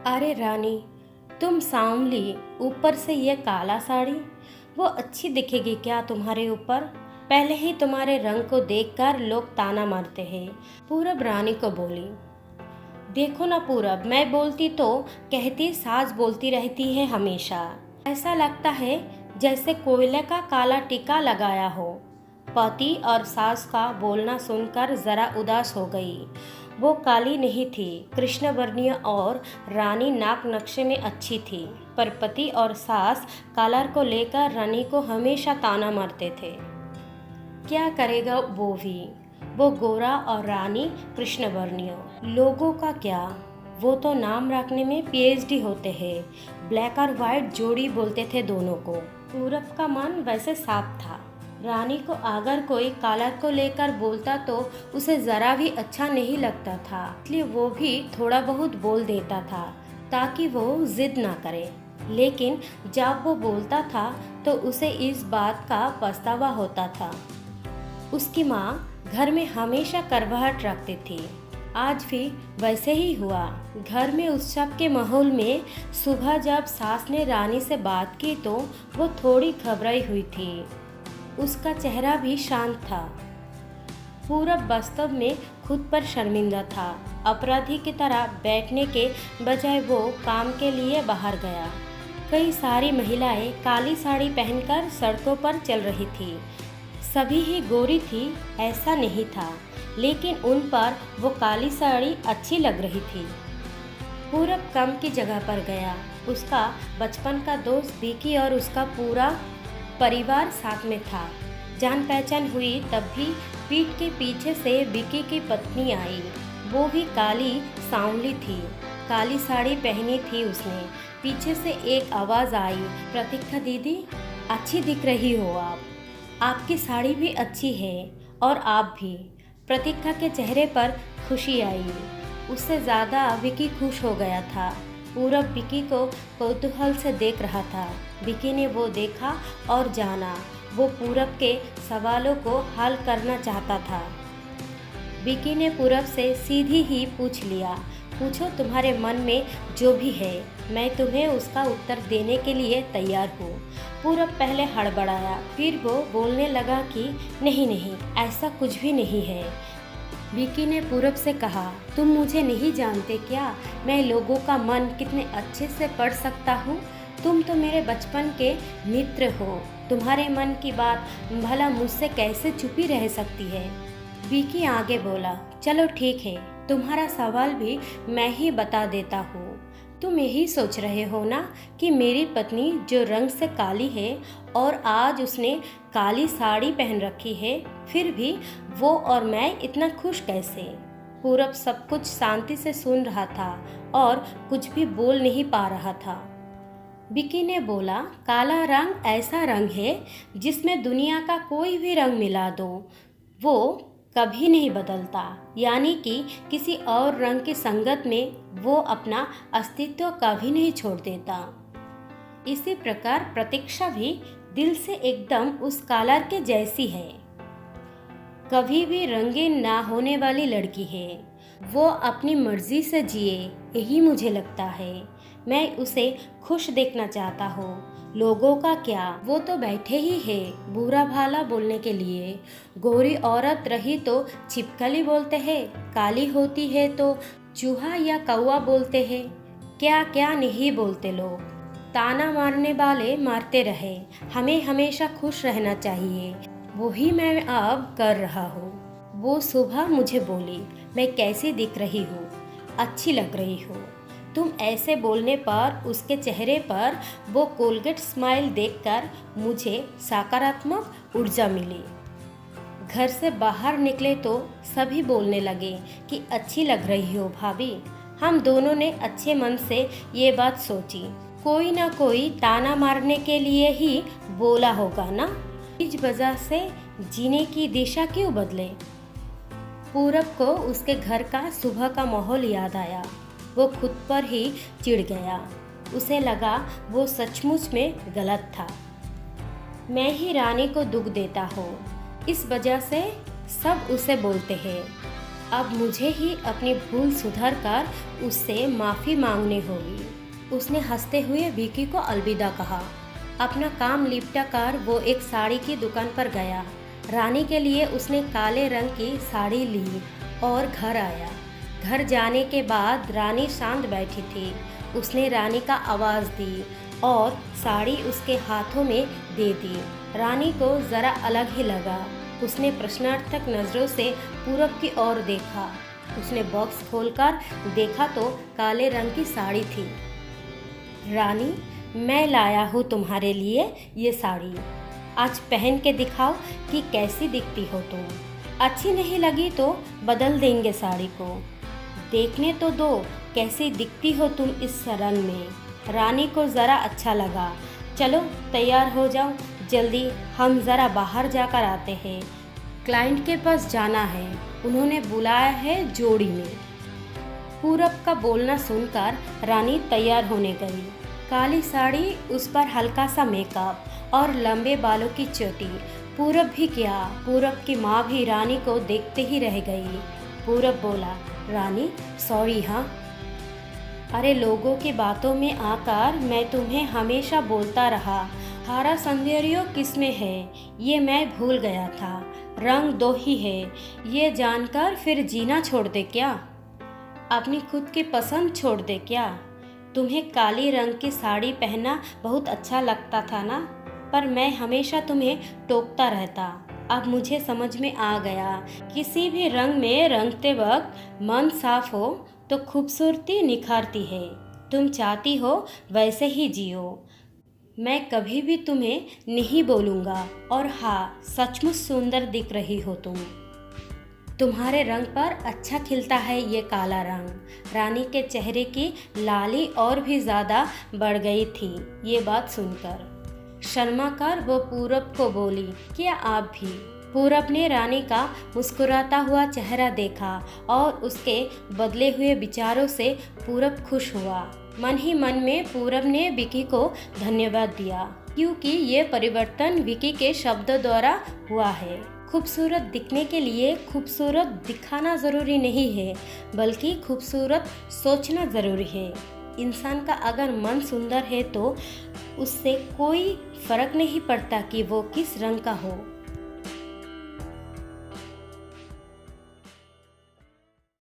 अरे रानी, तुम सांवली, ऊपर से ये काला साड़ी, वो अच्छी दिखेगी क्या तुम्हारे ऊपर? पहले ही तुम्हारे रंग को देखकर लोग ताना मारते हैं। पूरब रानी को बोली। देखो ना पूरब, मैं बोलती तो कहती सास बोलती रहती है हमेशा। ऐसा लगता है जैसे कोयले का काला टीका लगाया हो। पति और सास का बोलना सुनकर जरा उदास हो गई। वो काली नहीं थी, कृष्ण वर्णीय और रानी नाक नक्शे में अच्छी थी, पर पति और सास कलर को लेकर रानी को हमेशा ताना मारते थे। क्या करेगा वो भी, वो गोरा और रानी कृष्ण वर्णीय। लोगों का क्या, वो तो नाम रखने में पीएचडी होते हैं। ब्लैक और वाइट जोड़ी बोलते थे दोनों को। पूरब का मन वैसे साफ था। रानी को अगर कोई कलर को लेकर बोलता तो उसे ज़रा भी अच्छा नहीं लगता था, इसलिए वो भी थोड़ा बहुत बोल देता था ताकि वो जिद ना करे। लेकिन जब वो बोलता था तो उसे इस बात का पछतावा होता था। उसकी माँ घर में हमेशा करवाहट रखती थी। आज भी वैसे ही हुआ। घर में उत्सव के माहौल में सुबह जब सास ने रानी से बात की तो वो थोड़ी घबराई हुई थी। उसका चेहरा भी शांत था। पूरब वास्तव में खुद पर शर्मिंदा था। अपराधी की तरह बैठने के बजाय वो काम के लिए बाहर गया। कई सारी महिलाएं काली साड़ी पहनकर सड़कों पर चल रही थी। सभी ही गोरी थी ऐसा नहीं था, लेकिन उन पर वो काली साड़ी अच्छी लग रही थी। पूरब काम की जगह पर गया। उसका बचपन का दोस्त विकी और उसका पूरा परिवार साथ में था। जान पहचान हुई तब भी पीठ के पीछे से विकी की पत्नी आई। वो भी काली सांवली थी, काली साड़ी पहनी थी उसने। पीछे से एक आवाज़ आई, प्रतीक्षा दीदी, अच्छी दिख रही हो आप। आपकी साड़ी भी अच्छी है और आप भी। प्रतीक्षा के चेहरे पर खुशी आई। उससे ज़्यादा विकी खुश हो गया था। पूरब विकी को कौतूहल से देख रहा था। विकी ने वो देखा और जाना। वो पूरब के सवालों को हल करना चाहता था। विकी ने पूरब से सीधी ही पूछ लिया, पूछो तुम्हारे मन में जो भी है, मैं तुम्हें उसका उत्तर देने के लिए तैयार हूँ। पूरब पहले हड़बड़ाया, फिर वो बोलने लगा कि नहीं नहीं, ऐसा कुछ भी नहीं है। विकी ने पूरब से कहा, तुम मुझे नहीं जानते क्या? मैं लोगों का मन कितने अच्छे से पढ़ सकता हूँ। तुम तो मेरे बचपन के मित्र हो। तुम्हारे मन की बात भला मुझसे कैसे छुपी रह सकती है? विकी आगे बोला, चलो ठीक है, तुम्हारा सवाल भी मैं ही बता देता हूँ। तुम यही सोच रहे हो ना कि मेरी पत्नी जो रंग से काली है और आज उसने काली साड़ी पहन रखी है, फिर भी वो और मैं इतना खुश कैसे? पूरब सब कुछ शांति से सुन रहा था और कुछ भी बोल नहीं पा रहा था। विकी ने बोला, काला रंग ऐसा रंग है जिसमें दुनिया का कोई भी रंग मिला दो वो कभी नहीं बदलता, यानी कि किसी और रंग की संगत में वो अपना अस्तित्व कभी नहीं छोड़ देता। इसी प्रकार प्रतीक्षा भी दिल से एकदम उस कलर के जैसी है। कभी भी रंगीन ना होने वाली लड़की है। वो अपनी मर्जी से जिए, यही मुझे लगता है। मैं उसे खुश देखना चाहता हूँ। लोगों का क्या, वो तो बैठे ही है बुरा भला बोलने के लिए। गोरी औरत रही तो छिपकली बोलते हैं, काली होती है तो चूहा या कौवा बोलते हैं। क्या क्या नहीं बोलते लोग। ताना मारने वाले मारते रहे, हमें हमेशा खुश रहना चाहिए। वही मैं अब कर रहा हूँ। वो सुबह मुझे बोली, मैं कैसी दिख रही हूँ? अच्छी लग रही हो। तुम ऐसे बोलने पर उसके चेहरे पर वो कोलगेट स्माइल देखकर मुझे सकारात्मक ऊर्जा मिली। घर से बाहर निकले तो सभी बोलने लगे कि अच्छी लग रही हो भाभी। हम दोनों ने अच्छे मन से ये बात सोची, कोई ना कोई ताना मारने के लिए ही बोला होगा ना। इस वजह से जीने की दिशा क्यों बदले? पूरब को उसके घर का सुबह का माहौल याद आया। वो खुद पर ही चिढ़ गया। उसे लगा वो सचमुच में गलत था। मैं ही रानी को दुख देता हूँ, इस वजह से सब उसे बोलते हैं। अब मुझे ही अपनी भूल सुधर कर उससे माफ़ी मांगनी होगी। उसने हंसते हुए विकी को अलविदा कहा। अपना काम निपटा कर वो एक साड़ी की दुकान पर गया। रानी के लिए उसने काले रंग की साड़ी ली और घर आया। घर जाने के बाद रानी शांत बैठी थी। उसने रानी का आवाज़ दी और साड़ी उसके हाथों में दे दी। रानी को ज़रा अलग ही लगा। उसने प्रश्नार्थक नज़रों से पूरब की ओर देखा। उसने बॉक्स खोलकर देखा तो काले रंग की साड़ी थी। रानी, मैं लाया हूँ तुम्हारे लिए ये साड़ी। आज पहन के दिखाओ कि कैसी दिखती हो तुम। अच्छी नहीं लगी तो बदल देंगे साड़ी को। देखने तो दो कैसी दिखती हो तुम इस रंग में। रानी को ज़रा अच्छा लगा। चलो तैयार हो जाओ, जल्दी हम ज़रा बाहर जाकर आते हैं। क्लाइंट के पास जाना है, उन्होंने बुलाया है जोड़ी में। पूरब का बोलना सुनकर रानी तैयार होने गई। काली साड़ी, उस पर हल्का सा मेकअप और लंबे बालों की चोटी। पूरब भी क्या, पूरब की माँ भी रानी को देखते ही रह गई। पूरब बोला, रानी सॉरी। हाँ, अरे लोगों की बातों में आकर मैं तुम्हें हमेशा बोलता रहा, हरा सौंदर्य किसमें है ये मैं भूल गया था। रंग दो ही है ये जानकर फिर जीना छोड़ दे क्या? अपनी खुद की पसंद छोड़ दे क्या? तुम्हें काली रंग की साड़ी पहनना बहुत अच्छा लगता था ना, पर मैं हमेशा तुम्हें टोकता रहता। अब मुझे समझ में आ गया, किसी भी रंग में रंगते वक्त मन साफ हो तो खूबसूरती निखारती है। तुम चाहती हो वैसे ही जियो। मैं कभी भी तुम्हें नहीं बोलूँगा। और हाँ, सचमुच सुंदर दिख रही हो तुम। तुम्हारे रंग पर अच्छा खिलता है ये काला रंग। रानी के चेहरे की लाली और भी ज़्यादा बढ़ गई थी ये बात सुनकर। शर्मा कर वो पूरब को बोली, क्या आप भी? पूरब ने रानी का मुस्कुराता हुआ चेहरा देखा और उसके बदले हुए विचारों से पूरब खुश हुआ। मन ही मन में पूरब ने विकी को धन्यवाद दिया, क्योंकि ये परिवर्तन विकी के शब्दों द्वारा हुआ है। खूबसूरत दिखने के लिए खूबसूरत दिखाना ज़रूरी नहीं है, बल्कि खूबसूरत सोचना ज़रूरी है। इंसान का अगर मन सुंदर है तो उससे कोई फर्क नहीं पड़ता कि वो किस रंग का हो।